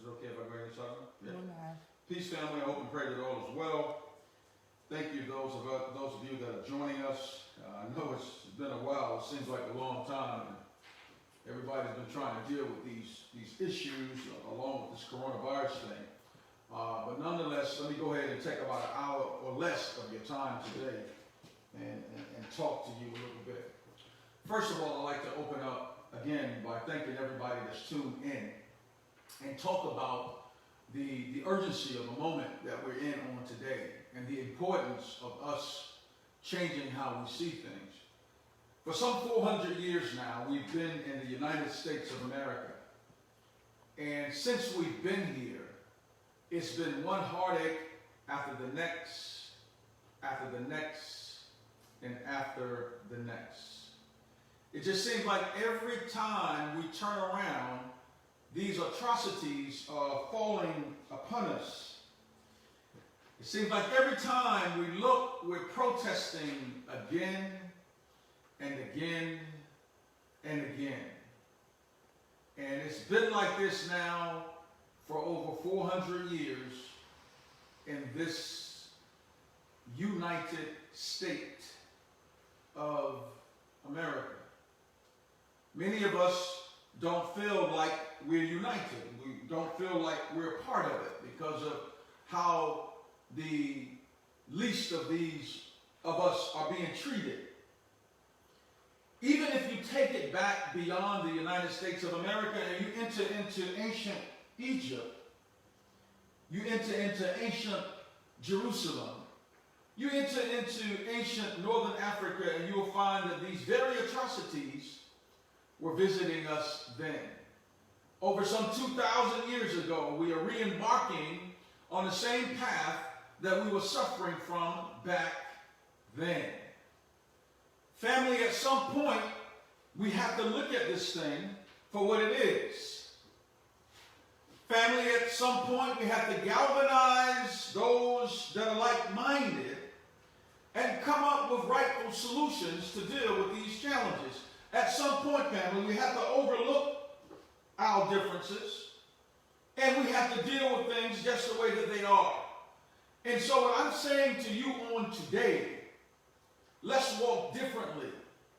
Is it okay if I go ahead and start? Yeah. Peace, family. I hope and pray that all is well. Thank you, those of you that are joining us. I know it's been a while. It seems like a long time. And everybody's been trying to deal with these issues along with this coronavirus thing. But nonetheless, let me go ahead and take about an hour or less of your time today and talk to you a little bit. First of all, I'd like to open up again by thanking everybody that's tuned in and talk about the urgency of the moment that we're in on today and the importance of us changing how we see things. For some 400 years now, we've been in the United States of America. And since we've been here, it's been one heartache after the next, and after the next. It just seems like every time we turn around, these atrocities are falling upon us. It seems like every time we look, we're protesting again and again and again. And it's been like this now for over 400 years in this United States of America. Many of us don't feel like we're united. We don't feel like we're a part of it because of how the least of us are being treated. Even if you take it back beyond the United States of America and you enter into ancient Egypt, you enter into ancient Jerusalem, you enter into ancient Northern Africa, and you will find that these very atrocities were visiting us then. Over some 2,000 years ago, we are re-embarking on the same path that we were suffering from back then. Family, at some point, we have to look at this thing for what it is. Family, at some point, we have to galvanize those that are like-minded and come up with rightful solutions to deal with these challenges. At some point, family, we have to overlook our differences and we have to deal with things just the way that they are. And so what I'm saying to you on today, let's walk differently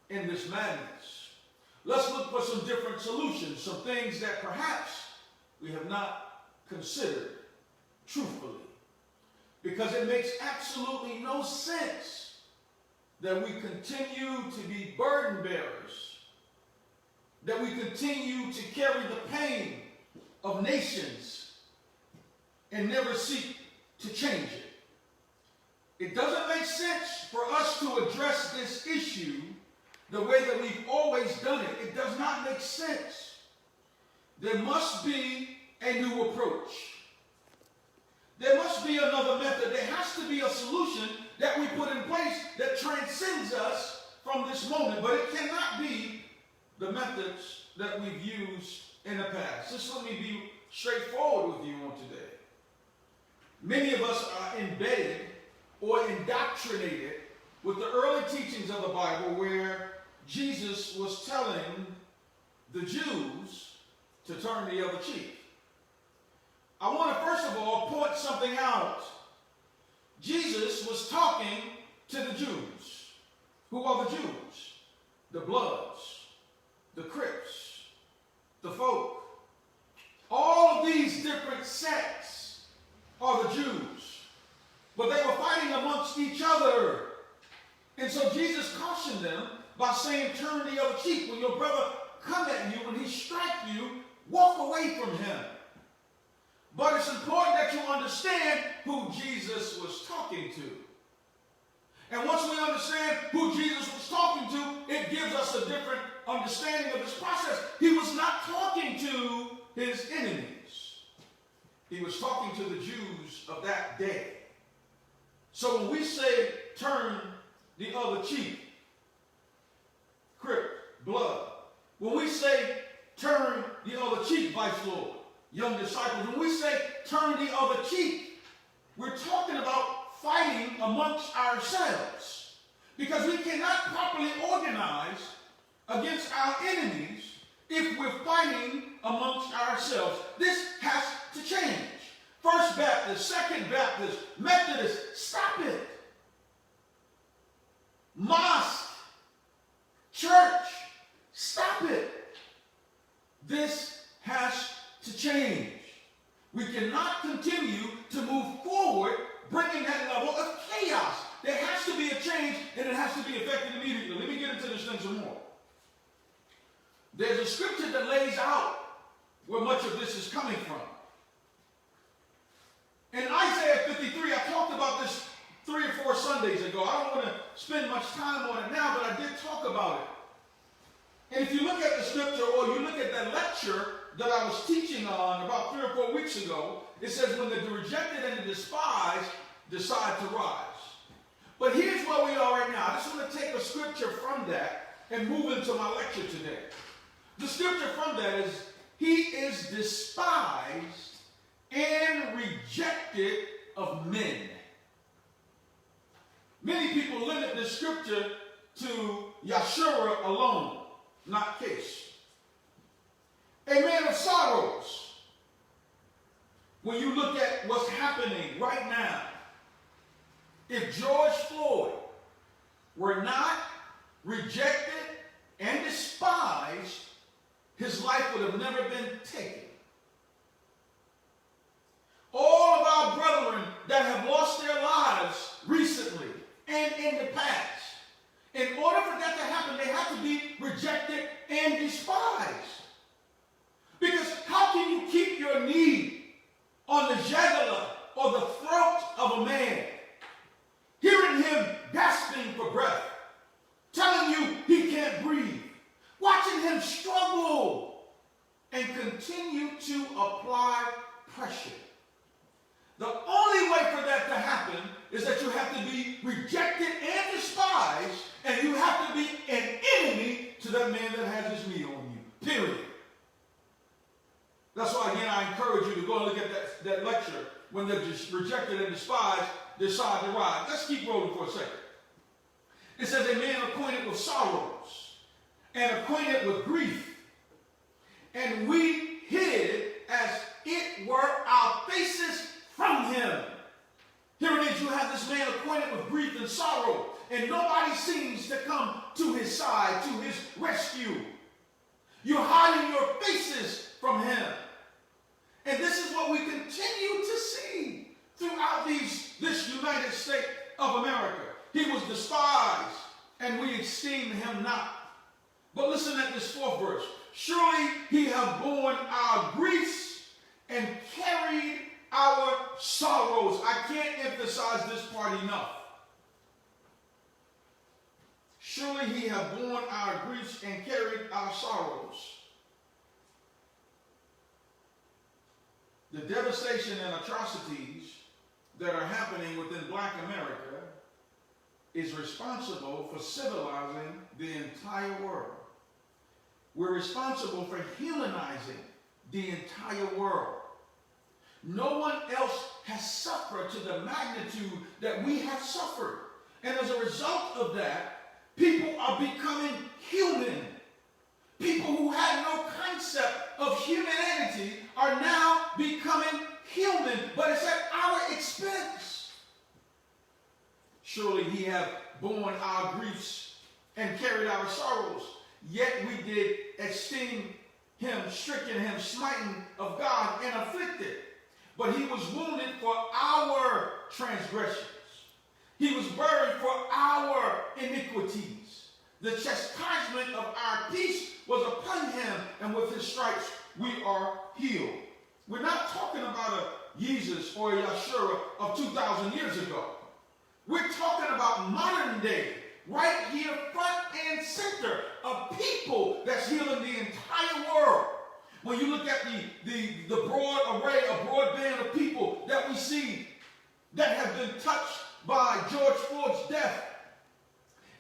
in this madness. Let's look for some different solutions, some things that perhaps we have not considered truthfully. Because it makes absolutely no sense that we continue to be burden bearers, that we continue to carry the pain of nations and never seek to change it. It doesn't make sense for us to address this issue the way that we've always done it. It does not make sense. There must be a new approach. There must be another method. There has to be a solution that we put in place that transcends us from this moment. But it cannot be the methods that we've used in the past. Just let me be straightforward with you on today. Many of us are embedded or indoctrinated with the early teachings of the Bible where Jesus was telling the Jews to turn the other cheek. I want to first of all point something out. Jesus was talking to the Jews. Who are the Jews? The Bloods, the Crips, the folk. All of these different sects are the Jews. But they were fighting amongst each other. And so Jesus cautioned them by saying, turn the other cheek. When your brother come at you, when he strike you, walk away from him. But it's important that you understand who Jesus was talking to. And once we understand who Jesus was talking to, it gives us a different understanding of this process. He was not talking to his enemies. He was talking to the Jews of that day. So when we say turn the other cheek, Crip, blood. When we say turn the other cheek, Vice Lord, young disciples, when we say turn the other cheek, we're talking about fighting amongst ourselves. Because we cannot properly organize against our enemies if we're fighting fighting amongst ourselves. This has to change. First Baptist, Second Baptist, Methodist, stop it. Mosque, church, stop it. This has to change. We cannot continue to move forward bringing that level of chaos. There has to be a change, and it has to be effected immediately. Let me get into this thing some more. There's a scripture that lays out where much of this is coming from. In Isaiah 53, I talked about this 3 or 4 Sundays ago. I don't want to spend much time on it now, but I did talk about it. And if you look at the scripture, or you look at that lecture that I was teaching on about 3 or 4 weeks ago, it says, when the rejected and the despised decide to rise. But here's where we are right now. I just want to take a scripture from that and move into my lecture today. The scripture from that is, he is despised and rejected of men. Many people limit this scripture to Yeshua alone, not Kish. A man of sorrows. When you look at what's happening right now, if George Floyd were not rejected and despised, his life would have never been taken. All of our brethren that have lost their lives recently and in the past, in order for that to happen, they have to be rejected and despised. Because how can you keep your knee on the jugular or the throat of a man, hearing him gasping for breath, telling you he can't breathe, watching him struggle, and continue to apply pressure? The only way for that to happen is that you have to be rejected and despised, and you have to be an enemy to that man that has his knee on you, period. That's why, again, I encourage you to go and look at that lecture, when the rejected and despised decide to rise. Let's keep rolling for a second. It says, a man acquainted with sorrows and acquainted with grief, and we hid as it were our faces from him. Here it is, you have this man acquainted with grief and sorrow, and nobody seems to come to his side, to his rescue. You're hiding your faces from him. And this is what we continue to see throughout this United States of America. He was despised, and we esteemed him not. But listen at this 4th verse. Surely he hath borne our griefs and carried our sorrows. I can't emphasize this part enough. Surely he hath borne our griefs and carried our sorrows. The devastation and atrocities that are happening within Black America is responsible for civilizing the entire world. We're responsible for humanizing the entire world. No one else has suffered to the magnitude that we have suffered. And as a result of that, people are becoming human. People who had no concept of humanity are now becoming human, but it's at our expense. Surely he hath borne our griefs and carried our sorrows, yet we did esteem him, stricken him, smitten of God, and afflicted. But he was wounded for our transgressions. He was buried for our iniquities. The chastisement of our peace was upon him, and with his stripes we are healed. We're not talking about a Jesus or a Yeshua of 2,000 years ago. We're talking about modern day, right here, front and center, of people that's healing the entire world. When you look at the broad array, a broad band of people that we see that have been touched by George Floyd's death,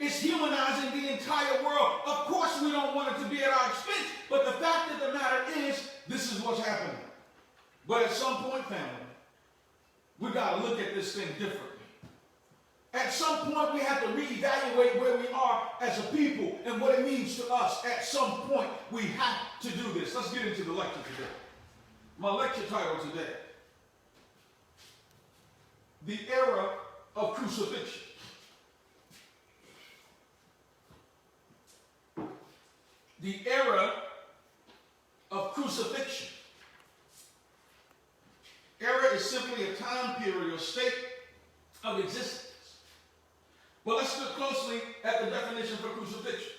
it's humanizing the entire world. Of course, we don't want it to be at our expense, but the fact of the matter is, this is what's happening. But at some point, family, we got to look at this thing differently. At some point, we have to reevaluate where we are as a people and what it means to us. At some point, we have to do this. Let's get into the lecture today. My lecture title today, The Era of Crucifixion. The Era of Crucifixion. Era is simply a time period or state of existence. But let's look closely at the definition for crucifixion.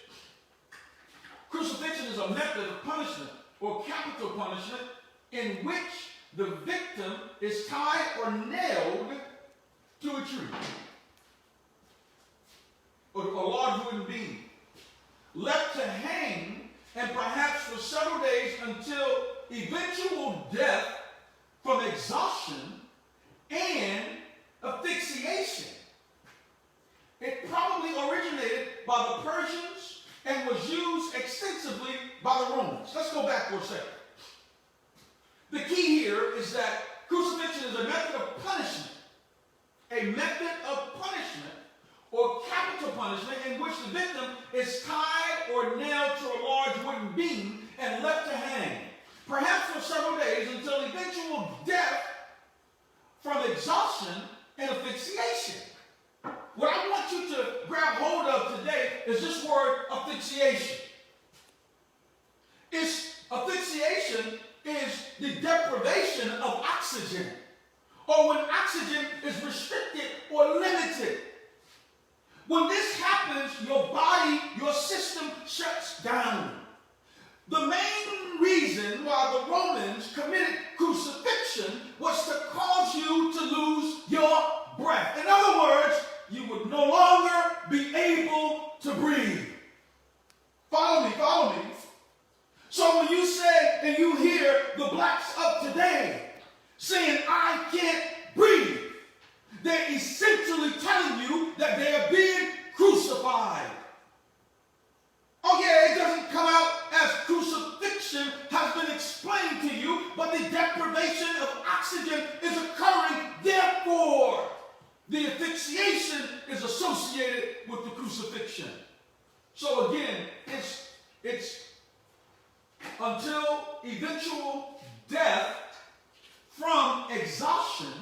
Crucifixion is a method of punishment or capital punishment in which the victim is tied or nailed to a tree or a large wooden beam, left to hang, and perhaps for several days until eventual death from exhaustion and asphyxiation. It probably originated by the Persians and was used extensively by the Romans. Let's go back for a second. The key here is that crucifixion is a method of punishment. A method of punishment or capital punishment in which the victim is tied or nailed to a large wooden beam and left to hang, perhaps for several days until eventual death from exhaustion and asphyxiation. What I want you to grab hold of today is this word asphyxiation. Asphyxiation is the deprivation of oxygen, or when oxygen is restricted or limited. When this happens, your body, your system shuts down. The main reason why the Romans committed crucifixion was to cause you to lose your breath. In other words, you would no longer be able to breathe. Follow me, follow me. So when you say and you hear the blacks of today saying, I can't breathe, they're essentially telling you that they are being crucified. Oh yeah, it doesn't come out as crucifixion has been explained to you, but the deprivation of oxygen is occurring. Therefore, the asphyxiation is associated with the crucifixion. So again, it's until eventual death from exhaustion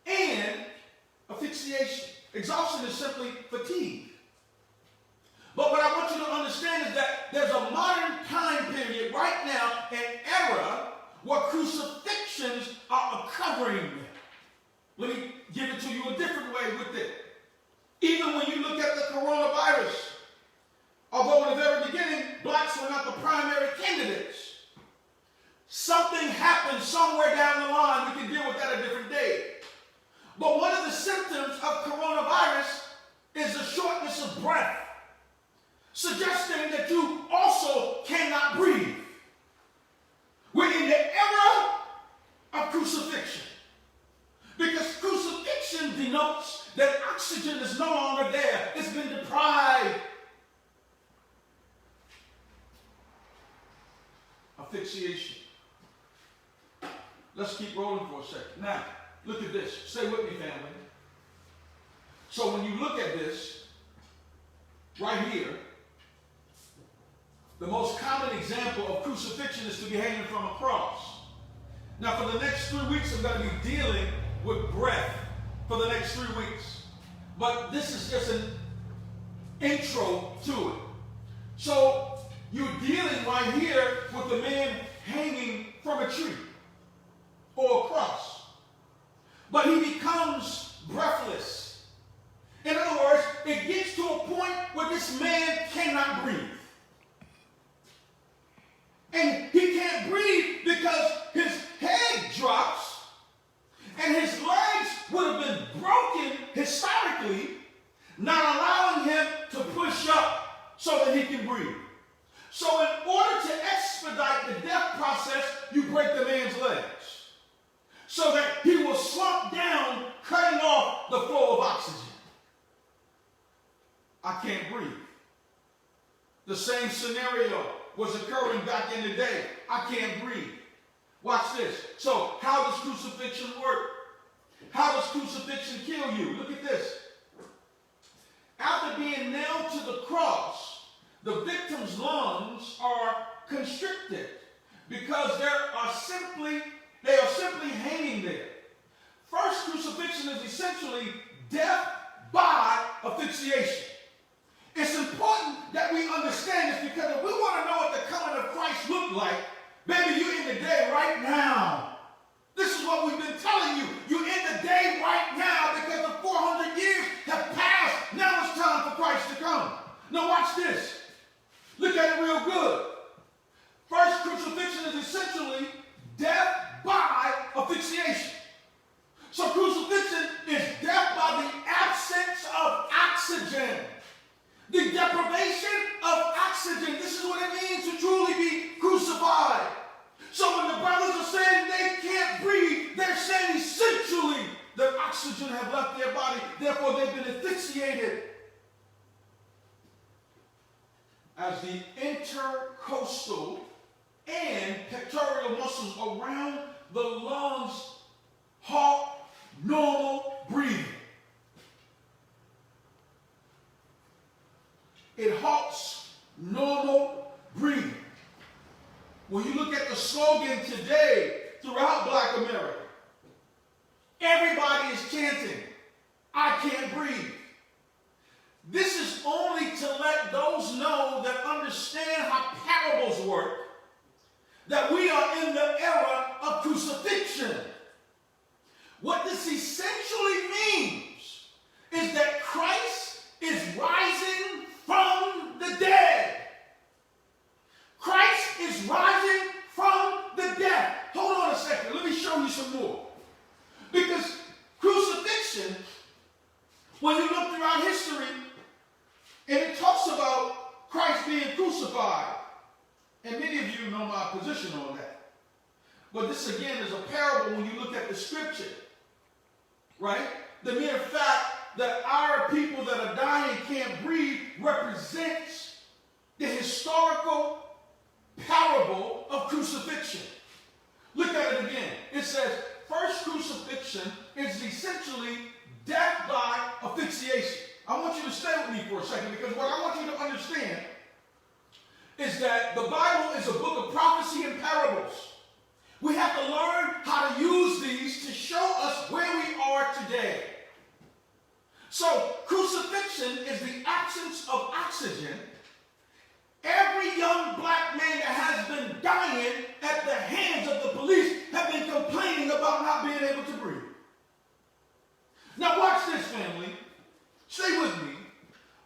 and asphyxiation. Exhaustion is simply fatigue. But what I want you to understand is that there's a modern time period right now, an era, where crucifixions are occurring. Let me give it to you a different way with it. Even when you look at the coronavirus, although in the very beginning, blacks were not the primary candidates, something happened somewhere down the line. We can deal with that a different day. But one of the symptoms of coronavirus is the shortness of breath, suggesting that you also cannot breathe. We're in the era of crucifixion, because crucifixion denotes that oxygen is no longer there. It's been deprived. Asphyxiation. Let's keep rolling for a second. Now, look at this. Stay with me, family. So when you look at this, right here, the most common example of crucifixion is to be hanging from a cross. Now, for the next 3 weeks, I'm going to be dealing with breath for the next 3 weeks. But this is just an intro to it. So you're dealing right here with the man hanging from a tree or a cross. But he becomes breathless. In other words, it gets to a point where this man cannot breathe. And he can't breathe because his head drops and his legs would have been broken historically, not allowing him to push up so that he can breathe. So in order to expedite the death process, you break the man's legs so that he will slump down, cutting off the flow of oxygen. I can't breathe. The same scenario was occurring back in the day. I can't breathe. Watch this. So how does crucifixion work? How does crucifixion kill you? Look at this. after being nailed to the cross, the victim's lungs are constricted because they are simply hanging there. First crucifixion is essentially death by asphyxiation. It's important that we understand this, because if we want to know what the coming of Christ looked like, baby, you're in the day right now. This is what we've been telling you. You're in the day right now because the 400 years have passed. Now it's time for Christ to come. Now watch this. Look at it real good. First crucifixion is essentially death by asphyxiation. So crucifixion is death by the absence of oxygen. The deprivation of oxygen. This is what it means to truly be crucified. So when the brothers are saying they can't breathe, they're saying essentially that oxygen have left their body, therefore they've been asphyxiated. As the intercostal and pectoral muscles around the lungs halt normal breathing. It halts normal breathing. When you look at the slogan today throughout Black America, everybody is chanting, "I can't breathe." This is only to let those know that understand how parables work, that we are in the era of crucifixion. What this essentially means is that Christ is rising from the dead. Christ is rising from the dead. Hold on a second. Let me show you some more. Because crucifixion, when you look throughout history, and it talks about Christ being crucified, and many of you know my position on that. But this again is a parable when you look at the scripture, right? The mere fact that our people that are dying can't breathe represents the historical parable of crucifixion. Look at it again. It says, first crucifixion is essentially death by asphyxiation. I want you to stay with me for a second, because what I want you to understand is that the Bible is a book of prophecy and parables. We have to learn how to use these to show us where we are today. So, crucifixion is the absence of oxygen. Every young black man that has been dying at the hands of the police have been complaining about not being able to breathe. Now watch this, family. Stay with me.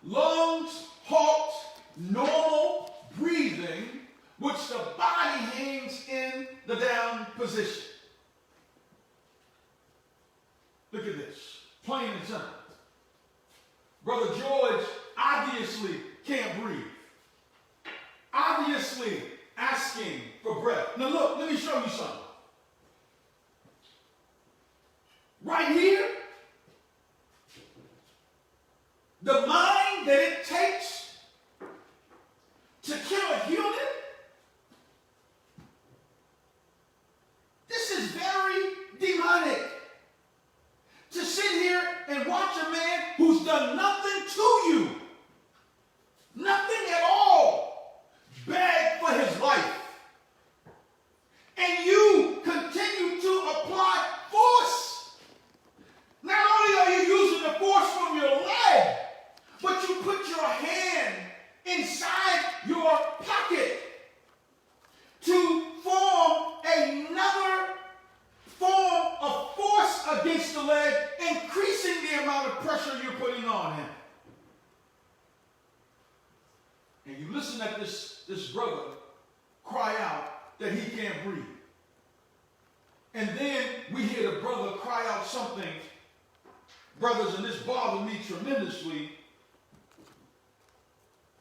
Lungs halt normal breathing, which the body hangs in the down position. Look at this. Plain and simple. Brother George obviously can't breathe. Obviously asking for breath. Now look, let me show you something. Right here, the mind that it takes to kill a human, this is very demonic. To sit here and watch a man who's done nothing to you, nothing at all, beg for his life, and you continue to apply force. Not only are you using the force from your leg, but you put your hand inside your pocket to form another form of force against the leg, increasing the amount of pressure you're putting on him. And you listen at this brother cry out that he can't breathe. And then we hear the brother cry out something, brothers, and this bothered me tremendously,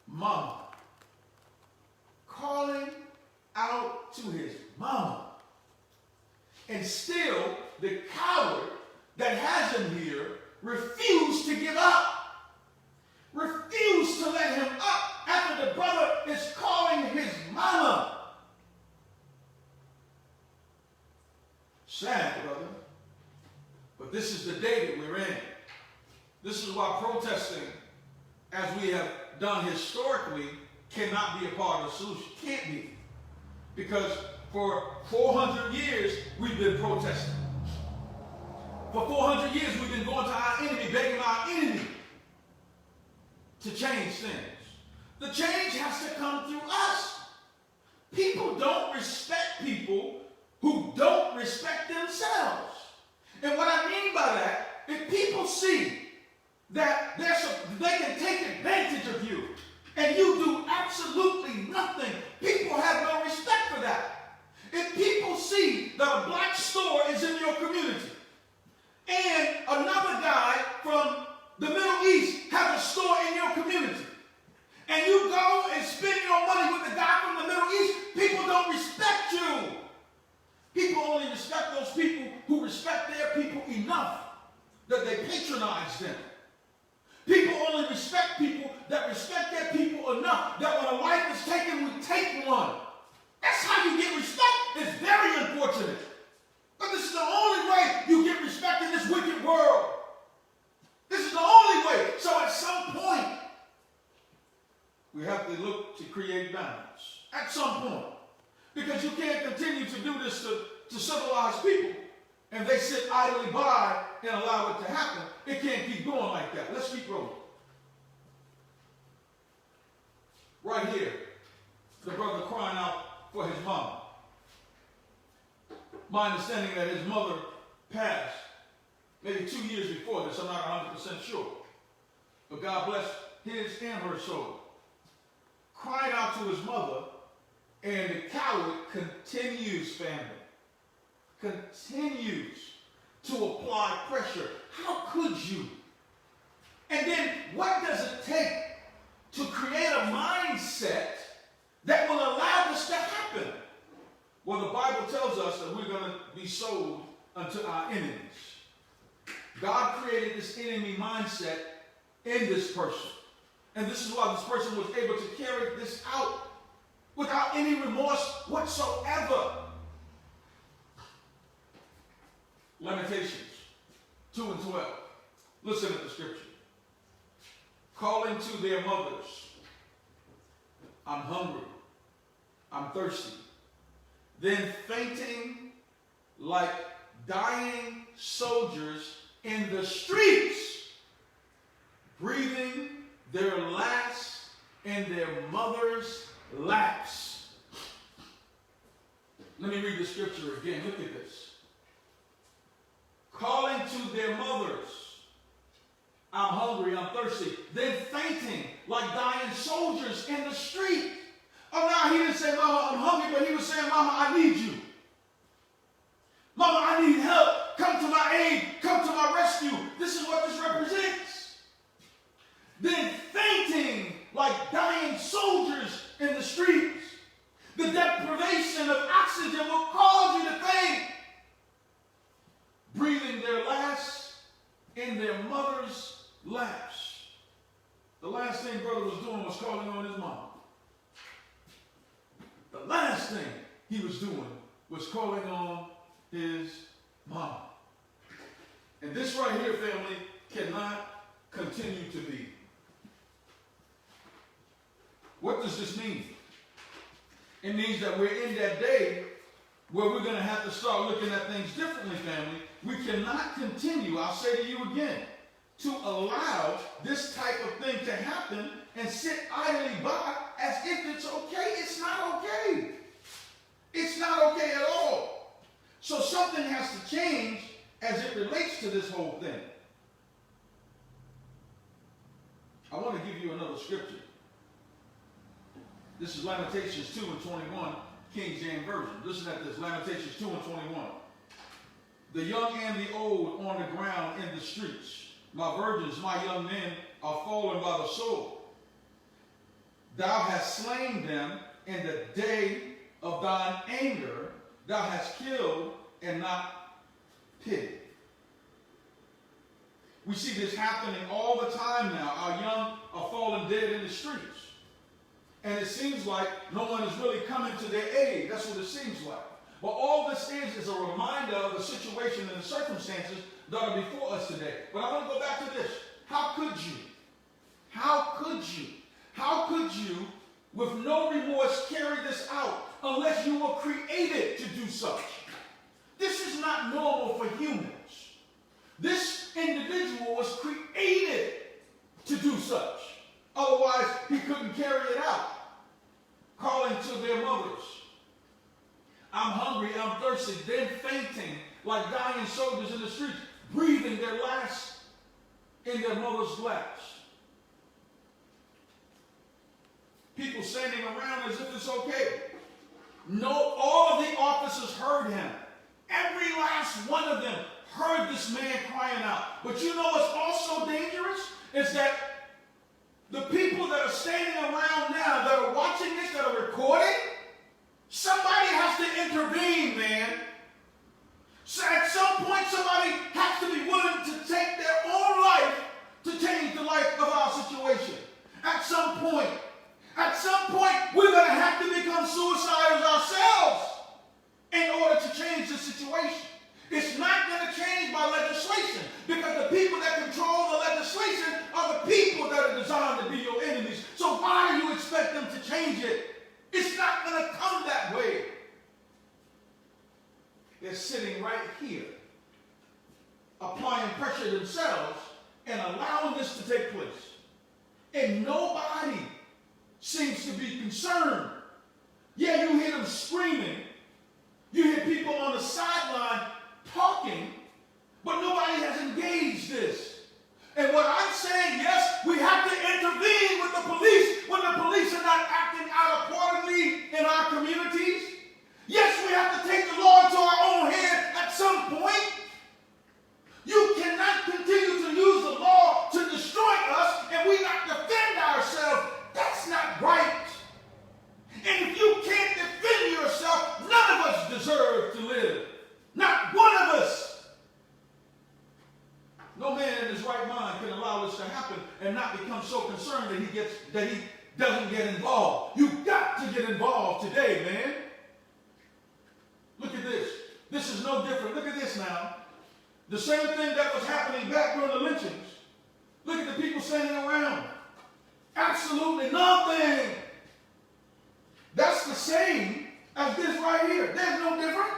mama. Calling out to his mama. And still, the coward that has him here refused to give up. Refused to let him up after the brother is calling his mama. Sad, brother. But this is the day that we're in. This is why protesting as we have done historically, cannot be a part of the solution. Can't be. Because for 400 years, we've been protesting. For 400 years, we've been going to our enemy, begging our enemy to change things. The change has to come through us. People don't respect people who don't respect themselves. And what I mean by that, if people see that they can take advantage of you and you do absolutely nothing, people have no respect for that. If people see that a black store is in your community and another guy from the Middle East has a store in your community, and you go and spend your money with the guy from the Middle East, people don't respect you. People only respect those people who respect their people enough that they patronize them. People only respect people that respect their people enough that when a life is taken, we take one. That's how you get respect. It's very unfortunate. But this is the only way you get respect in this wicked world. This is the only way. So at some point, we have to look to create balance. At some point. Because you can't continue to do this to civilized people and they sit idly by and allow it to happen. It can't keep going like that. Let's keep rolling. Right here, the brother crying out for his mom. My understanding that his mother passed maybe 2 years before this. I'm not 100% sure. But God bless his and her soul. Crying out to his mother, and the coward continues, family. Continues to apply pressure. How could you? And then what does it take to create a mindset that will allow this to happen? Well, the Bible tells us that we're going to be sold unto our enemies. God created this enemy mindset in this person. And this is why this person was able to carry this out without any remorse whatsoever. Lamentations 2 and 12. Listen to the scripture. Calling to their mothers, I'm hungry, I'm thirsty. Then fainting like dying soldiers in the streets, breathing their last in their mother's laps. Let me read the scripture again. Look at this. Calling to their mothers, I'm hungry, I'm thirsty. Then fainting like dying soldiers in the street. Oh, now he didn't say, Mama, I'm hungry, but he was saying, Mama, I need you. Mama, I need help. Come to my aid. Come to my rescue. This is what this represents. Then fainting like dying soldiers in the streets. The deprivation of oxygen will cause you to faint. Breathing their last in their mother's laps. The last thing brother was doing was calling on his mom. The last thing he was doing was calling on his mom. And this right here, family, cannot continue to be. What does this mean? It means that we're in that day where we're going to have to start looking at things differently, family. We cannot continue, I'll say to you again, to allow this type of thing to happen and sit idly by as if it's okay. It's not okay. It's not okay at all. So something has to change as it relates to this whole thing. I want to give you another scripture. This is Lamentations 2 and 21, King James Version. Listen at this, Lamentations 2 and 21. The young and the old on the ground in the streets. My virgins, my young men are fallen by the sword. Thou hast slain them in the day of thine anger. Thou hast killed and not pitied. We see this happening all the time now. Our young are falling dead in the streets. And it seems like no one is really coming to their aid. That's what it seems like. But all this is a reminder of the situation and the circumstances that are before us today. But I want to go back to this. How could you? How could you? How could you, with no remorse, carry this out unless you were created to do such? This is not normal for humans. This individual was created to do such. Otherwise, he couldn't carry it out. Calling to their mothers, I'm hungry, I'm thirsty, then fainting like dying soldiers in the streets, breathing their last in their mother's laps. People standing around as if it's okay. No, all of the officers heard him. Every last one of them heard this man crying out. But you know what's also dangerous? Is that the people that are standing around now, that are watching this, that are recording, somebody has to intervene, man. So at some point, somebody has to be willing to take their own life to change the life of our situation. At some point, we're going to have to become suicidals ourselves in order to change the situation. It's not going to change by legislation, because the people that control the legislation are the people that are designed to be your enemies. So why do you expect them to change it? It's not going to come that way. They're sitting right here, applying pressure themselves and allowing this to take place. And nobody seems to be concerned. Yeah, you hear them screaming. You hear people on the sideline talking, but nobody has engaged this. And what I'm saying, yes, we have to intervene with the police when the police are not acting out accordingly in our communities. Yes, we have to take the law into our own hand at some point. You cannot continue to use the law to destroy us and we not defend ourselves. That's not right. And if you can't defend yourself, none of us deserve to live. Not one of us. No man in his right mind can allow this to happen and not become so concerned that he doesn't get involved. You've got to get involved today, man. Look at this. This is no different. Look at this now. The same thing that was happening back during the lynchings. Look at the people standing around. Absolutely nothing. That's the same as this right here. There's no difference.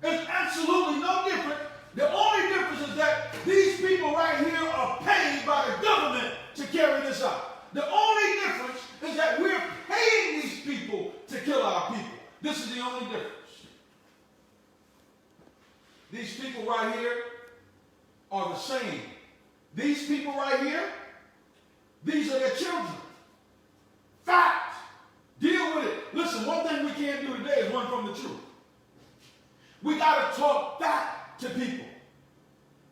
It's absolutely no different. The only difference is that these people right here are paid by the government to carry this out. The only difference is that we're paying these people to kill our people. This is the only difference. These people right here are the same. These people right here, these are their children. Fact. Deal with it. Listen, one thing we can't do today is run from the truth. We got to talk back to people.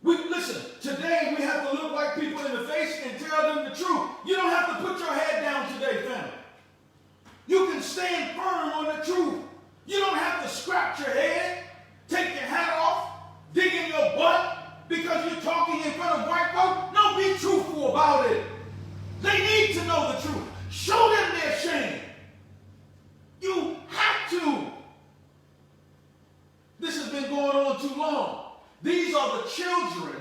Listen, today we have to look white people in the face and tell them the truth. You don't have to put your head down today, family. You can stand firm on the truth. You don't have to scratch your head, take your hat off, dig in your butt because you're talking in front of white folks. No, be truthful about it. They need to know the truth. Show them their shame. You have to. This has been going on too long. These are the children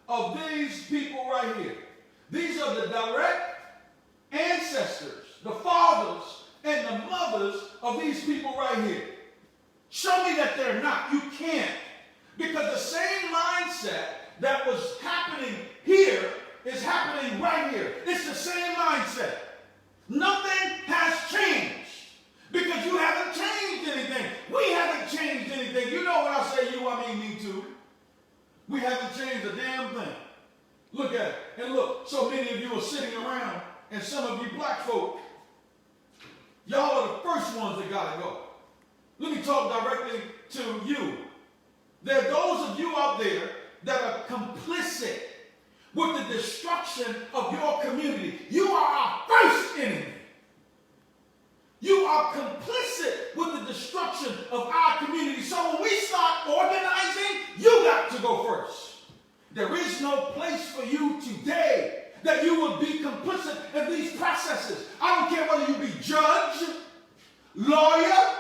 of these people right here. These are the direct ancestors, the fathers and the mothers of these people right here. Show me that they're not. You can't. Because the same mindset that was happening here is happening right here. It's the same mindset. Nothing has changed. Because you haven't changed anything. We haven't changed anything. You know when I say you, I mean me too. We haven't changed a damn thing. Look at it. And look, so many of you are sitting around, and some of you black folk, y'all are the first ones that got to go. Let me talk directly to you. There are those of you out there that are complicit with the destruction of your community. You are our first enemy. You are complicit with the destruction of our community. So when we start organizing, you got to go first. There is no place for you today that you will be complicit in these processes. I don't care whether you be judge, lawyer,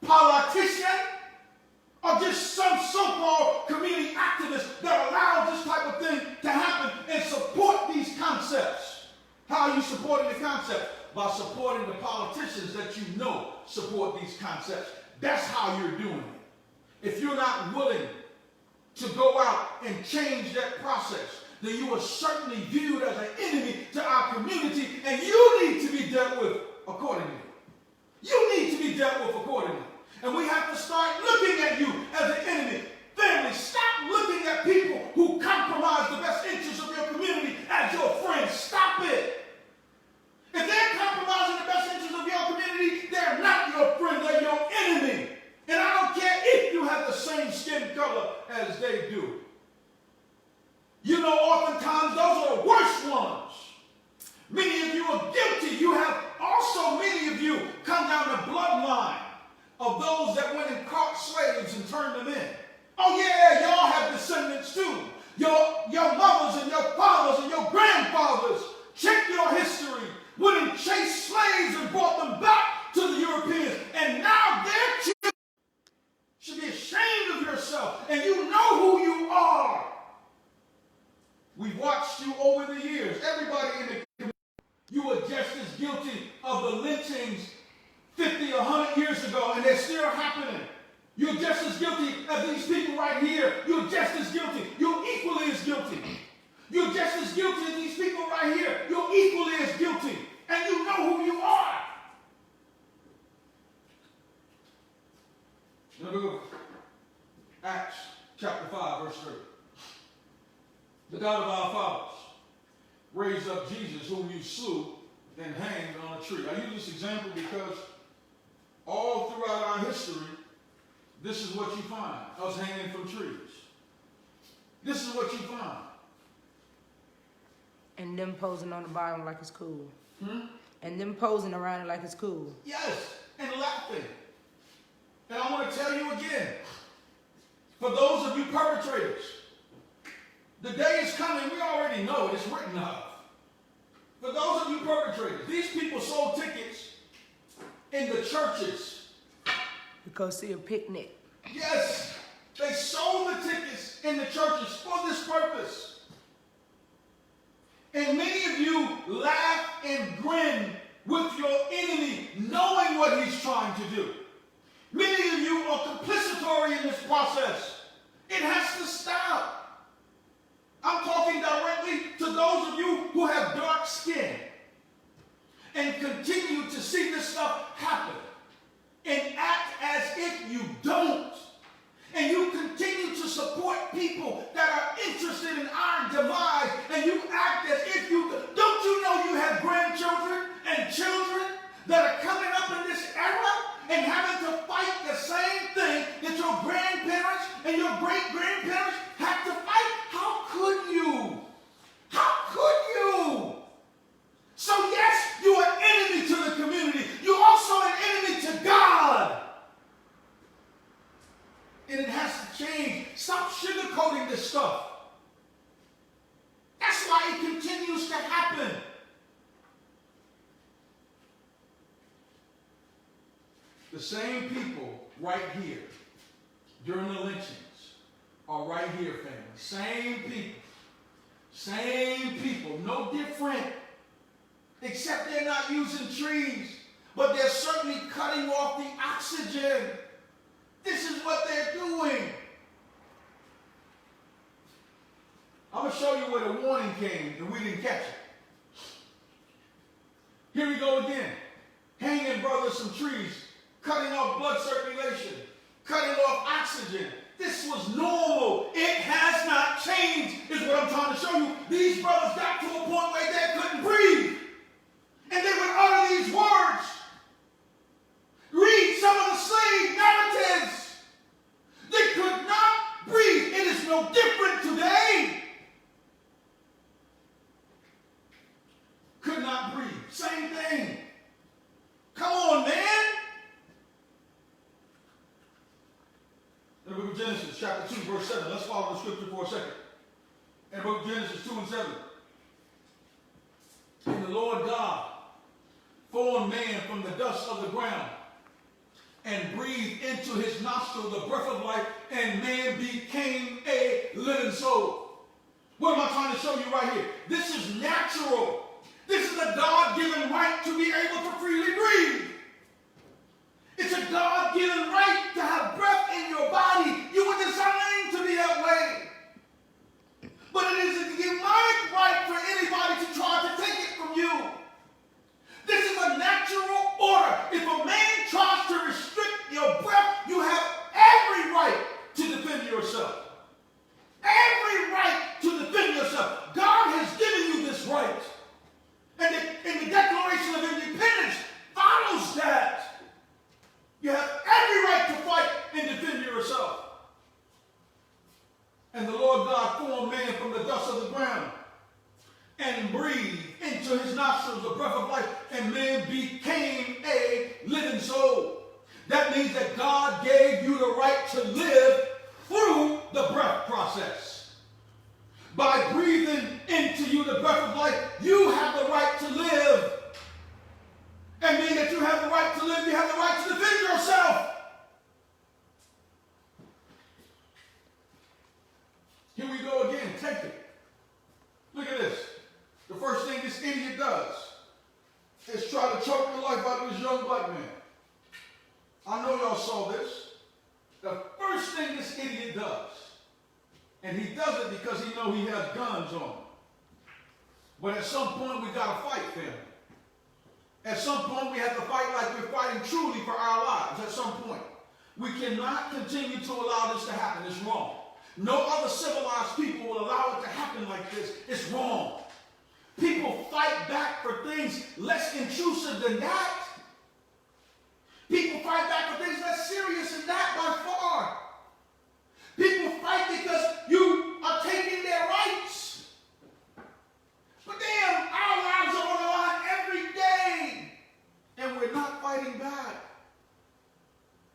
politician, or just some so-called community activist that allows this type of thing to happen and support these concepts. How are you supporting the concept? By supporting the politicians that you know support these concepts. That's how you're doing it. If you're not willing to go out and change that process, then you are certainly viewed as an enemy to our community, and you need to be dealt with accordingly. You need to be dealt with accordingly. And we have to start looking at you as an enemy. Family, stop looking at people who compromise the best interests of your community as your friends. Stop it. If they're compromising the best interests of your community, they're not your friend, they're your enemy. And I don't care if you have the same skin color as they do. You know, oftentimes those are the worst ones. Many of you are guilty. You have also, many of you come down the bloodline of those that went and caught slaves and turned them in. Oh yeah, y'all have descendants too. Your mothers and your fathers and your grandfathers, check your history, went and chased slaves and brought them back to the Europeans. And now their children should be ashamed of yourself. And you know who you are. We've watched you over the years. Everybody in the community, you were just as guilty of the lynchings 50 or 100 years ago, and they're still happening. You're just as guilty as these people right here. You're just as guilty. You're equally as guilty. You're just as guilty as these people right here. You're equally as guilty. And you know who you are. Let me go. Acts chapter 5, verse 30. The God of our fathers raised up Jesus, whom you slew and hanged on a tree. I use this example because all throughout our history, this is what you find, us hanging from trees. This is what you find. And them posing on the bottom like it's cool. And them posing around it like it's cool. Yes, and laughing. And I want to tell you again, for those of you perpetrators, the day is coming, we already know it, it's written of. For those of you perpetrators, these people sold tickets in the churches. Because see a picnic. Yes, they sold the tickets in the churches for this purpose. And many of you laugh and grin with your enemy, knowing what he's trying to do. Many of you are complicitory in this process. It has to stop. I'm talking directly to those of you who have dark skin and continue to see this stuff happen and act as if you don't. And you continue to support people that are interested in our demise, and you act as if you don't. You know you have grandchildren and children that are coming up in this era and having to fight the same thing that your grandparents and your great-grandparents had to fight. How could you? How could you? So yes, you are an enemy to the community. You're also an enemy to God. And it has to change. Stop sugarcoating this stuff. That's why it continues to happen. The same people right here during the lynchings are right here, family. Same people. Same people. No different. Except they're not using trees, but they're certainly cutting off the oxygen. This is what they're doing. I'm going to show you where the warning came and we didn't catch it. Here we go again. Hanging brothers some trees, cutting off blood circulation, cutting off oxygen. This was normal. It has not changed, is what I'm trying to show you. These brothers got to a point where they couldn't breathe. And they would utter these words. Read some of the slave narratives. They could not breathe. It is no different today. Could not breathe. Same thing. Come on, man. In the book of Genesis, chapter 2, verse 7. Let's follow the scripture for a second. In the book of Genesis 2 and 7. And the Lord God formed man from the dust of the ground and breathed into his nostril the breath of life, and man became a living soul. What am I trying to show you right here? This is natural. This is a God-given right to be able to freely breathe. It's a God-given right to have breath in your body. You were designed to be that way. But it is a demonic right for anybody to try to take it from you. This is a natural order. If a man tries to restrict your breath, you have every right to defend yourself. Every right to defend yourself. God has given you this right. And the Declaration of Independence follows that. You have every right to fight and defend yourself. And the Lord God formed man from the dust of the ground and breathed into his nostrils the breath of life, and man became a living soul. That means that God gave you the right to live through the breath process. By breathing into you the breath of life, you have the right to live. And being that you have the right to live, you have the right to defend yourself. Here we go again. Take it. Look at this. The first thing this idiot does is try to choke the life out of this young black man. I know y'all saw this. The first thing this idiot does, and he does it because he knows he has guns on him. But at some point we got to fight, family. At some point we have to fight like we're fighting truly for our lives. At some point. We cannot continue to allow this to happen. It's wrong. No other civilized people will allow it to happen like this. It's wrong. People fight back for things less intrusive than that. People fight back for things less serious than that by far. People fight because you are taking their rights. But damn, our lives are on the line every day. And we're not fighting back.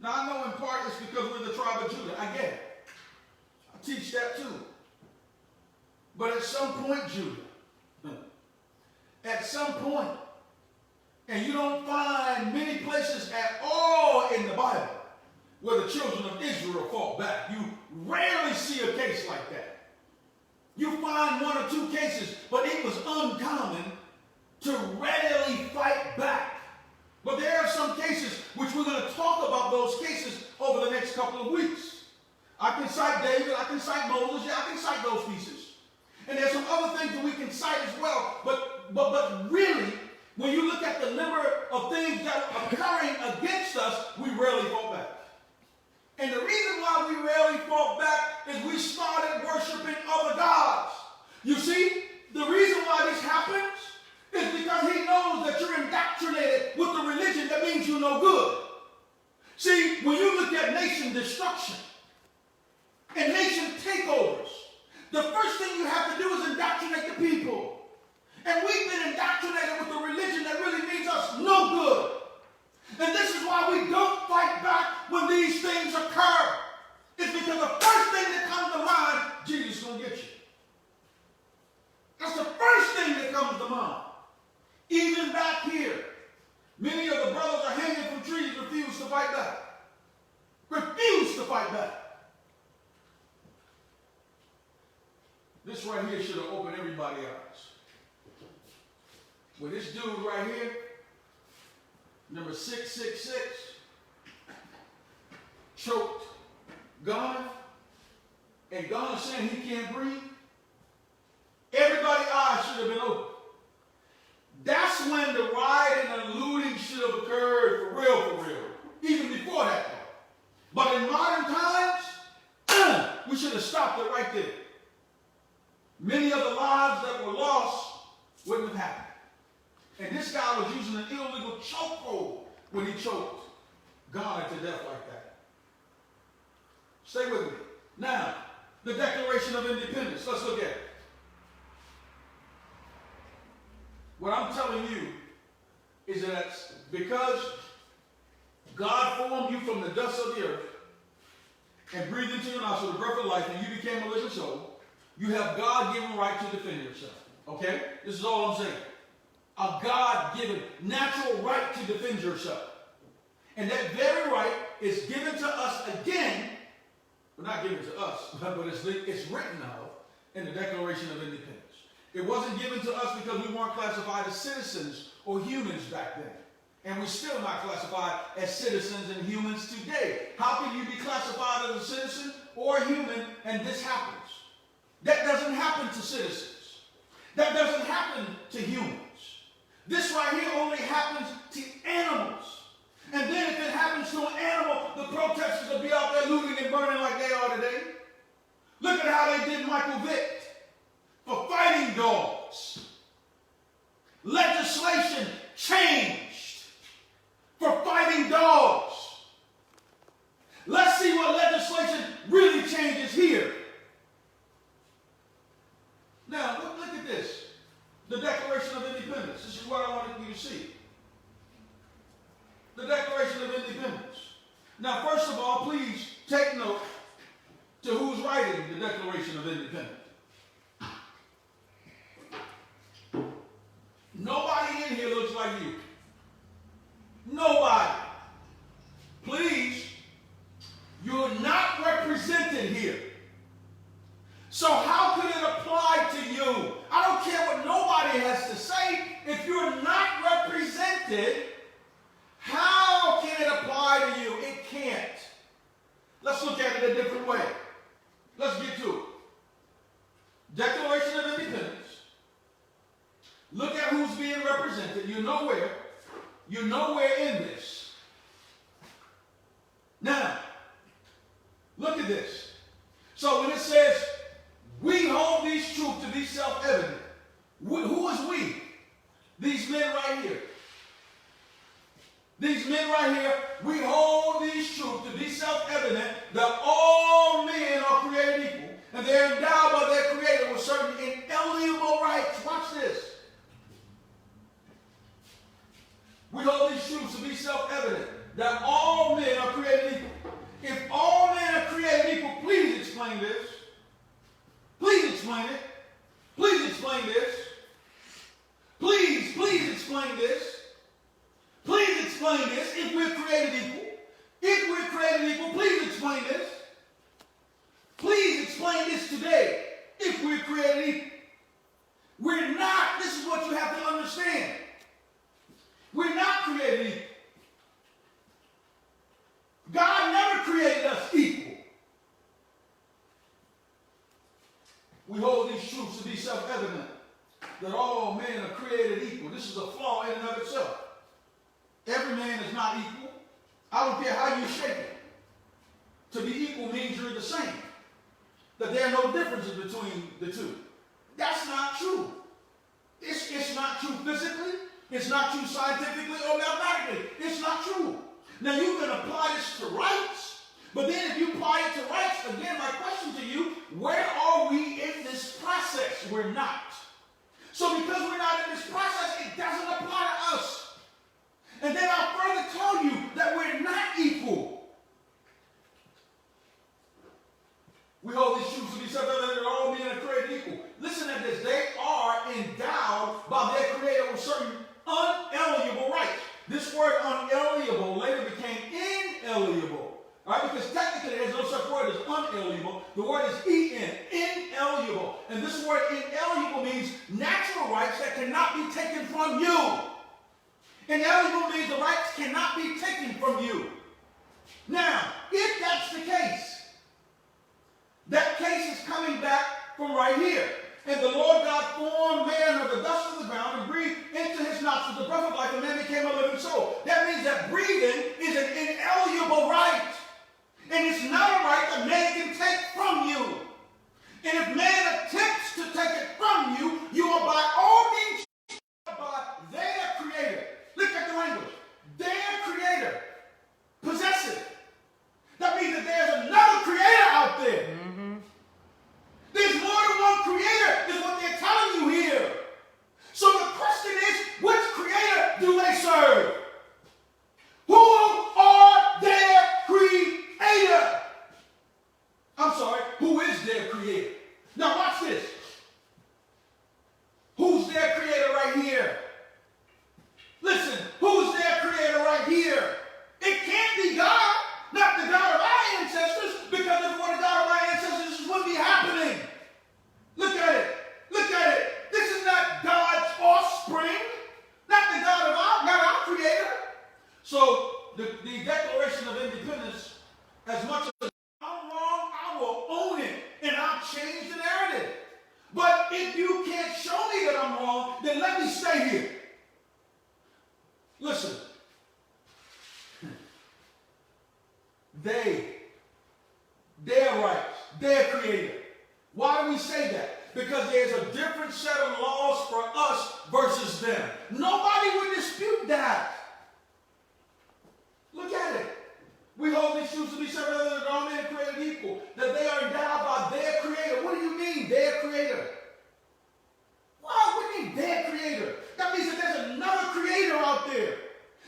Now I know in part it's because we're the tribe of Judah. I get it. I teach that too. But at some point, Judah, at some point, and you don't find many places at all in the Bible where the children of Israel fought back. You rarely see a case like that. You find one or two cases, but it was uncommon to readily fight back. But there are some cases which we're going to talk about those cases over the next couple of weeks. I can cite David, I can cite Moses, yeah, I can cite those pieces. And there's some other things that we can cite as well. But really, when you look at the number of things that are occurring against us, we rarely fought back. And the reason why we rarely fought back is we started worshiping other gods. You see, the reason why this happens is because he knows that you're indoctrinated with the religion that means you know good. See, when you look at nation destruction and nation takeovers, the first thing you have to do is indoctrinate the people. And we've been indoctrinated with a religion that really means us no good. And this is why we don't fight back when these things occur. It's because the first thing that comes to mind, Jesus is going to get you. That's the first thing that comes to mind. Even back here, many of the brothers are hanging from trees, refuse to fight back. Refuse to fight back. This right here should have opened everybody's eyes. With this dude right here, number 666, choked Ghana, and Ghana saying he can't breathe, everybody's eyes should have been open. That's when the rioting and looting should have occurred for real, even before that part. But in modern times, we should have stopped it right there. Many of the lives that were lost wouldn't have happened. And this guy was using an illegal chokehold when he choked Ghana to death like that. Stay with me. Now, the Declaration of Independence. Let's look at it. What I'm telling you is that because God formed you from the dust of the earth and breathed into your nostrils the breath of life, and you became a living soul, you have God-given right to defend yourself. Okay? This is all I'm saying. A God-given natural right to defend yourself. And that very right is given to us again, well, not given to us, but it's written of in the Declaration of Independence. It wasn't given to us because we weren't classified as citizens or humans back then. And we're still not classified as citizens and humans today. How can you be classified as a citizen or a human and this happens? That doesn't happen to citizens. That doesn't happen to humans. This right here only happens to animals. And then if it happens to an animal, the protesters will be out there looting and burning like they are today. Look at how they did Michael Vick for fighting dogs. Legislation changed for fighting dogs. Let's see what legislation really changes here. Now, look at this. The Declaration of Independence. This is what I wanted you to see. The Declaration of Independence. Now, first of all, please take note to who's writing the Declaration of Independence. Nobody in here looks like you. Nobody. Please, you're not represented here. So how can it apply to you? I don't care what nobody has to say. If you're not represented, how can it apply to you? It can't. Let's look at it a different way. Let's get to it. Declaration of Independence. Look at who's being represented. You're nowhere. You're nowhere in this. Now, look at this. So when it says, we hold these truths to be self-evident. Who is we? These men right here. These men right here, we hold these truths to be self-evident that all men are created equal and they're endowed by their Creator with certain inalienable rights. Watch this. We hold these truths to be self-evident that all men are created equal. If all men are created equal, please explain this. Please explain it. Please explain this. Please explain this. Please explain this. If we're created equal, please explain this. Please explain this today. If we're created equal. We're not. This is what you have to understand. We're not created equal. God never created us equal. We hold these truths to be self-evident, that all men are created equal. This is a flaw in and of itself. Every man is not equal. I don't care how you shape it. To be equal means you're the same. That there are no differences between the two. That's not true. It's not true physically. It's not true scientifically or mathematically. It's not true. Now you can apply this to rights, but then if you apply it to rights, again, my question to you, where are we in this process? We're not. So because we're not in this process, it doesn't apply to us. And then I'll further tell you that we're not equal. We hold these truths to be self-evident that all men are created equal. Listen at this. They are endowed by their Creator with certain unalienable rights. This word unalienable later became inalienable. All right? Because technically there's no such word as unalienable. The word is inalienable. And this word inalienable means natural rights that cannot be taken from you. Inalienable means the rights cannot be taken from you. Now, if that's the case, that case is coming back from right here. And the Lord God formed man of the dust of the ground and breathed into his nostrils the breath of life, and man became a living soul. That means that breathing is an inalienable right. And it's not a right that man can take from you. And if man attempts to take it from you, you are by all means by their Creator. Look at the language. Their Creator. Possessive. As much as I'm wrong, I will own it and I'll change the narrative. But if you can't show me that I'm wrong, then let me stay here. Listen. Their rights, their creator. Why do we say that? Because there's a different set of laws for us versus them. Nobody would dispute that. Look at it. We hold these truths to be separate other than all men created equal, that they are endowed by their creator. What do you mean, their creator? What do you mean, their creator? That means that there's another creator out there.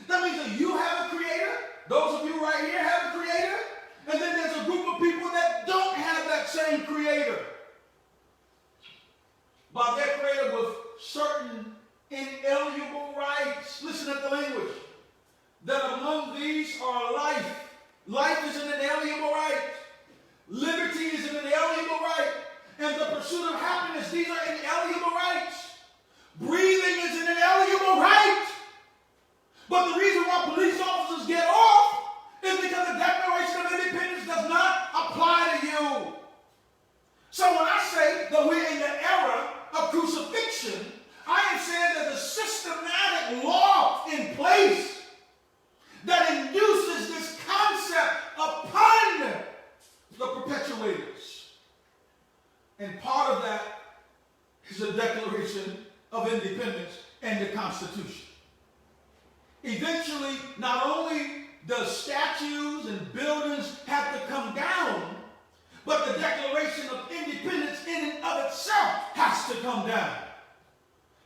That means that you have a creator. Those of you right here have a creator. And then there's a group of people that don't have that same creator. By their creator with certain inalienable rights. Listen at the language. That among these are life. Life is an inalienable right. Liberty is an inalienable right. And the pursuit of happiness, these are inalienable rights. Breathing is an inalienable right. But the reason why police officers get off is because the Declaration of Independence does not apply to you. So when I say that we're in the era of crucifixion, I am saying there's a systematic law in place that induces this concept upon the perpetuators. And part of that is the Declaration of Independence and the Constitution. Eventually, not only does statues and buildings have to come down, but the Declaration of Independence in and of itself has to come down.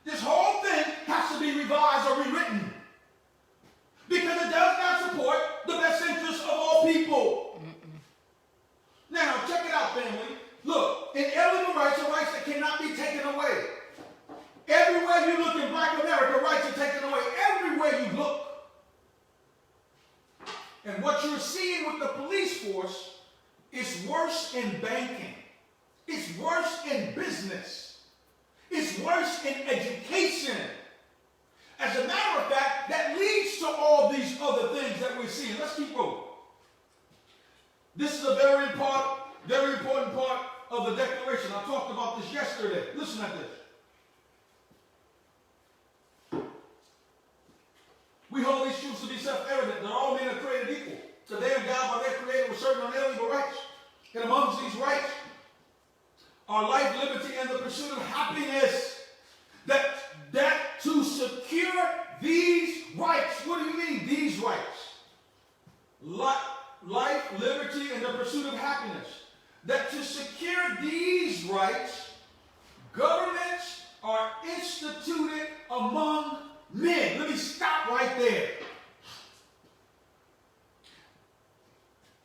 This whole thing has to be revised or rewritten because it does not support the best interests of all people. Now, check it out, family. Look, inalienable rights are rights that cannot be taken away. Everywhere you look in Black America, rights are taken away. Everywhere you look. And what you're seeing with the police force is worse in banking. It's worse in business. It's worse in education. As a matter of fact, that leads to all these other things that we're seeing. Let's keep rolling. This is a very important part of the Declaration. I talked about this yesterday. Listen at this. We hold these truths to be self-evident, that all men are created equal, that they are endowed by their creator with certain unalienable rights. And amongst these rights are life, liberty, and the pursuit of happiness. That to secure these rights, what do you mean, these rights? Life, liberty, and the pursuit of happiness. That to secure these rights, governments are instituted among men. Let me stop right there.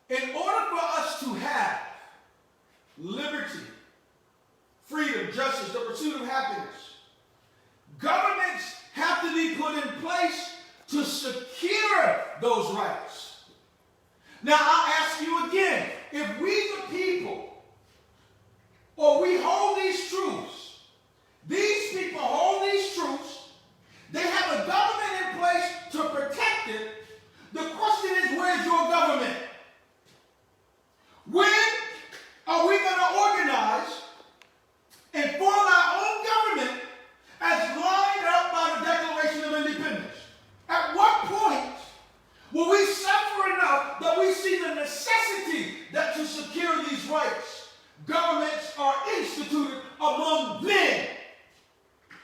In order for us to have liberty, freedom, justice, the pursuit of happiness, governments have to be put in place to secure those rights. Now, I'll ask you again, if we the people, or we hold these truths, these people hold these truths, they have a government in place to protect it. The question is, where's your government? When are we going to organize and form our own government as lined up by the Declaration of Independence? At what point will we suffer enough that we see the necessity that to secure these rights, governments are instituted among men?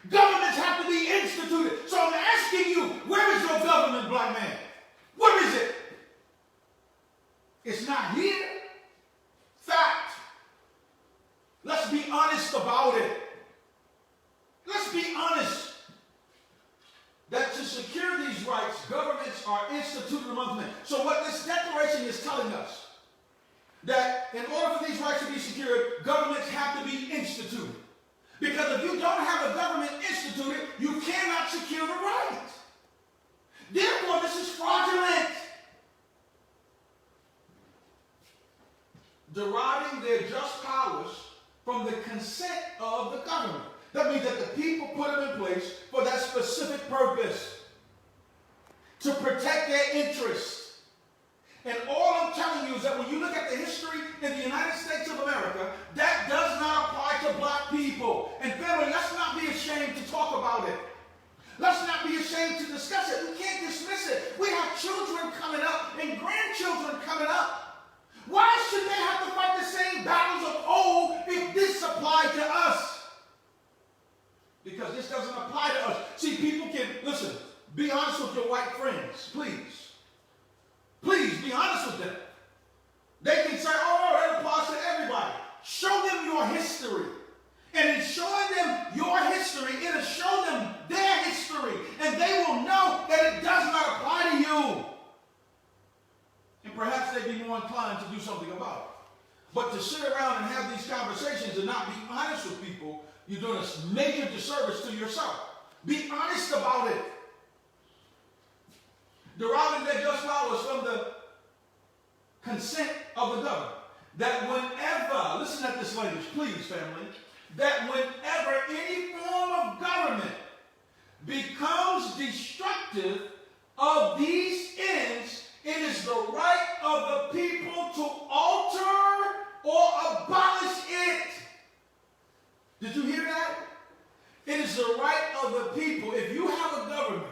Governments have to be instituted. So I'm asking you, where is your government, black man? Where is it? It's not here. Fact. Let's be honest about it. Let's be honest. That to secure these rights, governments are instituted among men. So what this declaration is telling us, that in order for these rights to be secured, governments have to be instituted. Because if you don't have a government instituted, you cannot secure the right. Therefore, this is fraudulent. Deriving their just powers from the consent of the government. That means that the people put them in place for that specific purpose. To protect their interests. And all I'm telling you is that when you Let's not be ashamed to discuss it. We can't dismiss it. We have children coming up and grandchildren coming up. Why should they have to fight the same battles of old if this applied to us? Because this doesn't apply to us. See, people can, listen, be honest with your white friends, please. Please, be honest with them. They can say, oh, it applies to everybody. Show them your history. And in showing them your history, it'll show them their history. And they will know that it does not apply to you. And perhaps they'd be more inclined to do something about it. But to sit around and have these conversations and not be honest with people, you're doing a major disservice to yourself. Be honest about it. Deriving their just powers from the consent of the governed. That whenever, listen at this language, please, family, that whenever any form of government becomes destructive of these ends, it is the right of the people to alter or abolish it. Did you hear that? It is the right of the people. If you have a government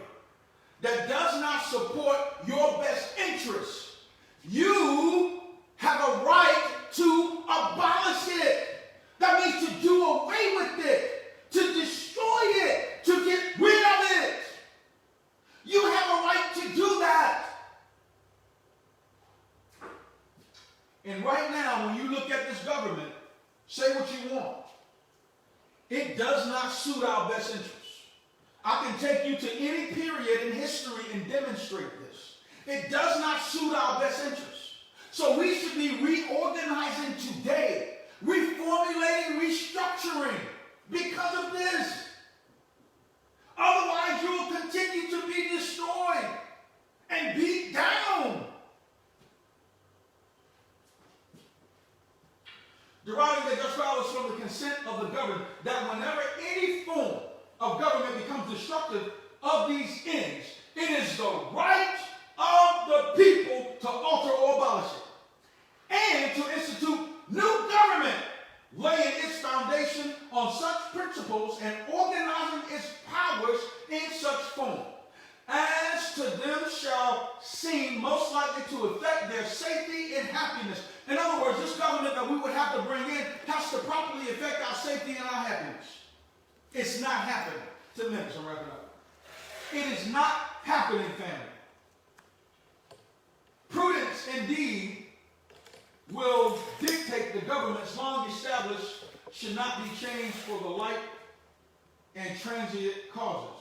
that does not support your best interests, you have a right to abolish it. That means to do away with it, to destroy it, to get rid of it. You have a right to do that. And right now, when you look at this government, say what you want. It does not suit our best interests. I can take you to any period in history and demonstrate this. It does not suit our best interests. So we should be reorganizing today, reformulating, restructuring because of this. Otherwise, you will continue to be destroyed and beat down. Deriving their just powers from the consent of the governed, that whenever any form of government becomes destructive of these ends, it is the right of the people to alter or abolish it, and to institute new government, laying its foundation on such principles and organizing its powers in such form as to them shall seem most likely to affect their safety and happiness. In other words, this government that we would have to bring in has to properly affect our safety and our happiness. It's not happening. 10 minutes, I'm wrapping up. It is not happening, family. Prudence, indeed, will dictate the government's long established should not be changed for the light and transient causes.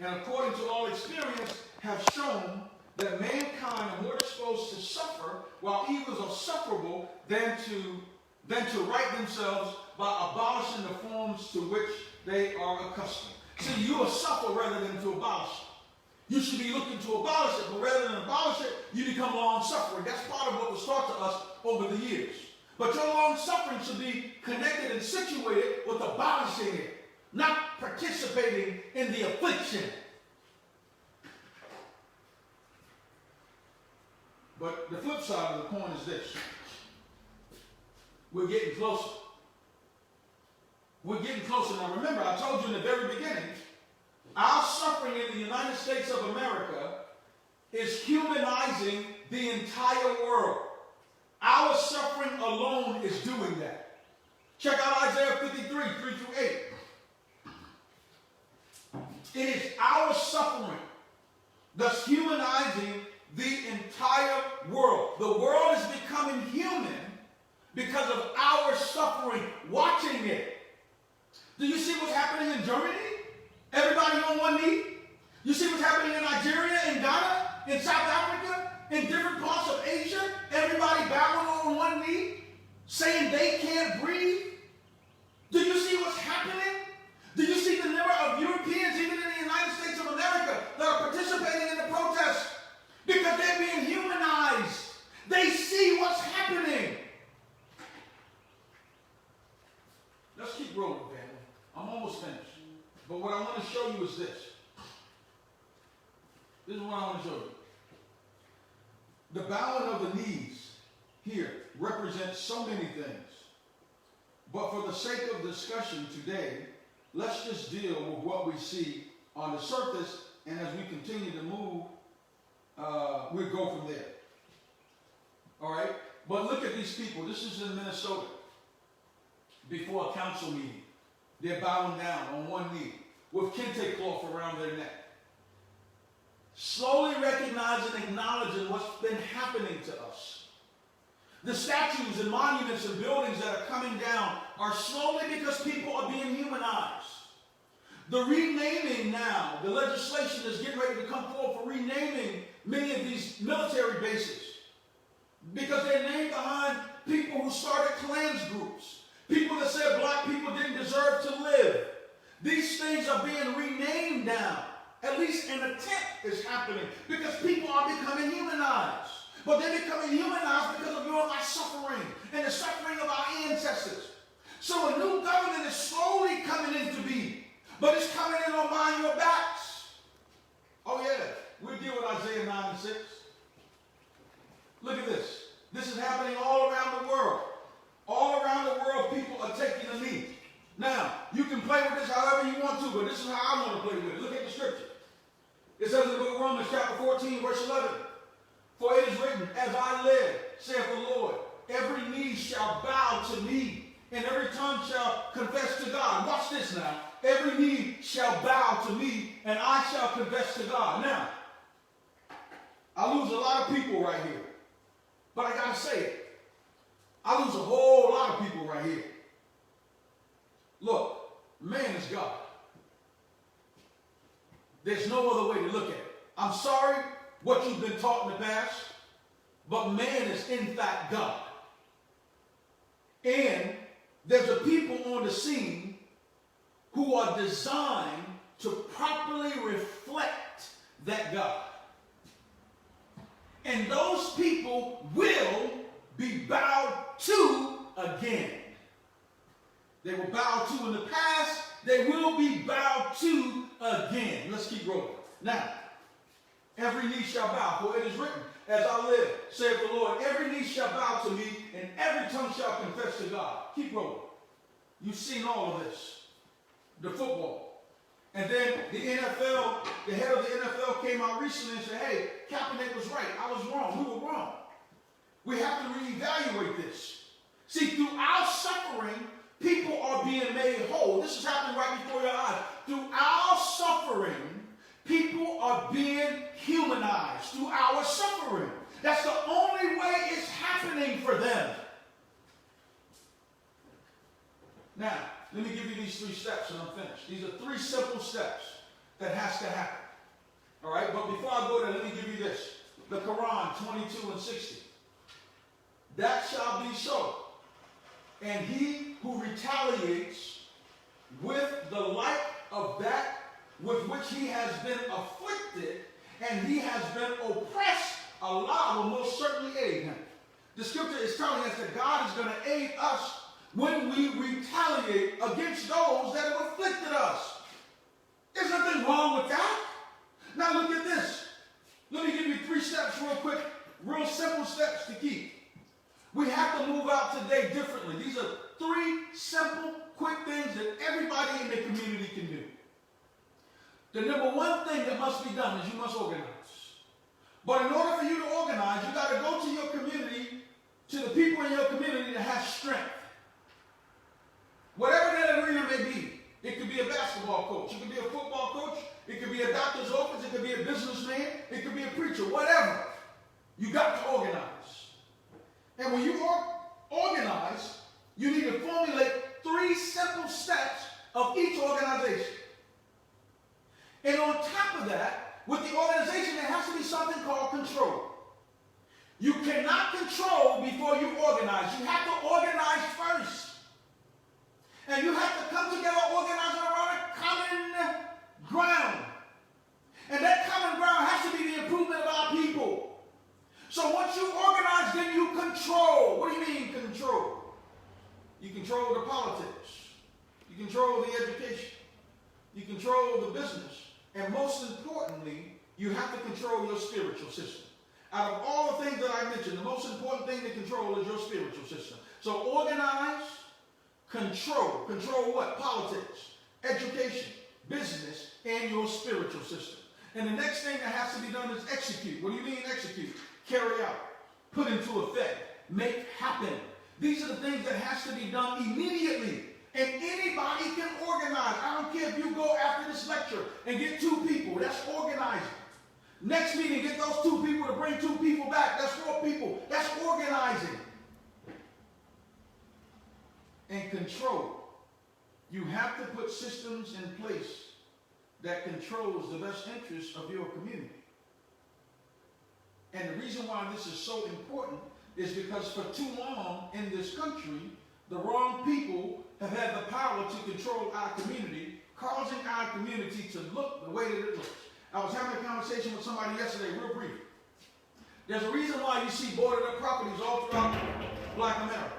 And according to all experience, have shown that mankind are more disposed to suffer while evils are sufferable than to right themselves by abolishing the forms to which they are accustomed. See, you will suffer rather than to abolish it. You should be looking to abolish it, but rather than abolish it, you become long-suffering. That's part of what was taught to us over the years. But your long-suffering should be connected and situated with abolishing it, not participating in the affliction. But the flip side of the coin is this. We're getting closer. We're getting closer. Now remember, I told you in the very beginning, our suffering in the United States of America is humanizing the entire world. Our suffering alone is doing that. Check out Isaiah 53, 3 through 8. It is our suffering that's humanizing the entire world. The world is becoming human because of our suffering, watching it. Do you see what's happening in Germany? Everybody on one knee? You see what's happening in Nigeria, in Ghana, in South Africa, in different parts of Asia? Everybody bowing on one knee, saying they can't breathe? Do you see what's happening? Do you see the number of Europeans, even in the United States of America, that are participating in the protests? Because they're being humanized. They see what's happening. Let's keep rolling, family. I'm almost finished. But what I want to show you is this. This is what I want to show you. The bowing of the knees here represents so many things. But for the sake of discussion today, let's just deal with what we see on the surface, and as we continue to move, we'll go from there. All right? But look at these people. This is in Minnesota. Before a council meeting, they're bowing down on one knee with kente cloth around their neck. Slowly recognizing and acknowledging what's been happening to us. The statues and monuments and buildings that are coming down are slowly because people are being humanized. The renaming now, the legislation is getting ready to come forward for renaming many of these military bases because they're named behind people who started clans groups, people that said black people didn't deserve to live. These things are being renamed now. At least an attempt is happening because people are becoming humanized. But they're becoming humanized because of your and my suffering and the suffering of our ancestors. So a new government is slowly coming into being, but it's coming in on behind your backs. Oh yeah, we'll deal with Isaiah 9 and 6. Look at this. This is happening all around the world. All around the world, people are taking a knee. Now, you can play with this however you want to, but this is how I want to play with it. Look at the scripture. It says in the book of Romans chapter 14, verse 11, "For it is written, as I live, saith the Lord, every knee shall bow to me, and every tongue shall confess to God." Watch this now. Every knee shall bow to me, and I shall confess to God. Now, I lose a lot of people right here. But I got to say it. I lose a whole lot of people right here. Look, man is God. There's no other way to look at it. I'm sorry what you've been taught in the past, but man is in fact God. And there's a people on the scene who are designed to properly reflect that God. And those people will be bowed to again. They were bowed to in the past. They will be bowed to again. Let's keep rolling. Now, every knee shall bow, for it is written, as I live, saith the Lord, every knee shall bow to me, and every tongue shall confess to God. Keep rolling. You've seen all of this. The football. And then the NFL, the head of the NFL came out recently and said, hey, Kaepernick was right. I was wrong. We were wrong. We have to reevaluate this. See, through our suffering, people are being made whole. This is happening right before your eyes. Through our suffering, people are being humanized. Through our suffering. That's the only way it's happening for them. Now, let me give you these 3 steps and I'm finished. These are 3 simple steps that has to happen. All right, but before I go there, let me give you this. The Quran 22 and 60. That shall be so. And he who retaliates with the like of that with which he has been afflicted and he has been oppressed, Allah will most certainly aid him. The scripture is telling us that God is going to aid us when we retaliate against those that have afflicted us. There's nothing wrong with that. Now look at this. Let me give you 3 steps real quick, real simple steps to keep. We have to move out today differently. These are 3 simple, quick things that everybody in the community can do. The number 1 thing that must be done is you must organize. But in order for you to organize, you got to go to your community, to the people in your community that have strength. Whatever that arena may be. It could be a basketball coach. It could be a football coach. It could be a doctor's office. It could be a businessman. It could be a preacher. Whatever. You got to organize. And when you organize, you need to formulate 3 simple steps of each organization. And on top of that, with the organization, there has to be something called control. You cannot control before you organize. You have to organize first. And you have to come together organizing around a common ground. And that common ground has to be the improvement of our people. So once you organize, then you control. What do you mean control? You control the politics. You control the education. You control the business. And most importantly, you have to control your spiritual system. Out of all the things that I mentioned, the most important thing to control is your spiritual system. So organize, control. Control what? Politics, education, business, and your spiritual system. And the next thing that has to be done is execute. What do you mean execute? Carry out, put into effect, make happen. These are the things that has to be done immediately. And anybody can organize. I don't care if you go after this lecture and get 2 people. That's organizing. Next meeting, get those 2 people to bring 2 people back. That's 4 people. That's organizing. And control. You have to put systems in place that controls the best interests of your community. And the reason why this is so important is because for too long in this country, the wrong people have had the power to control our community, causing our community to look the way that it looks. I was having a conversation with somebody yesterday, real brief. There's a reason why you see boarded up properties all throughout Black America.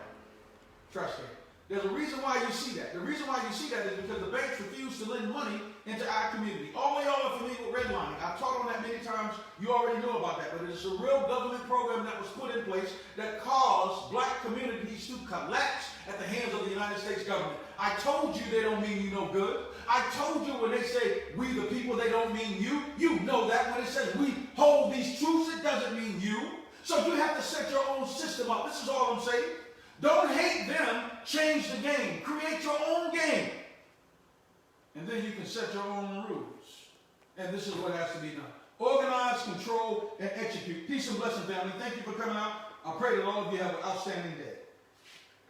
Trust me. There's a reason why you see that. The reason why you see that is because the banks refuse to lend money into our community. All y'all are familiar with redlining. I've taught on that many times. You already know about that. But it's a real government program that was put in place that caused black communities to collapse at the hands of the United States government. I told you they don't mean you no good. I told you when they say we the people, they don't mean you. You know that when it says we hold these truths, it doesn't mean you. So you have to set your own system up. This is all I'm saying. Don't hate them, change the game. Create your own game. And then you can set your own rules. And this is what has to be done. Organize, control, and execute. Peace and blessing, family. Thank you for coming out. I pray that all of you have an outstanding day.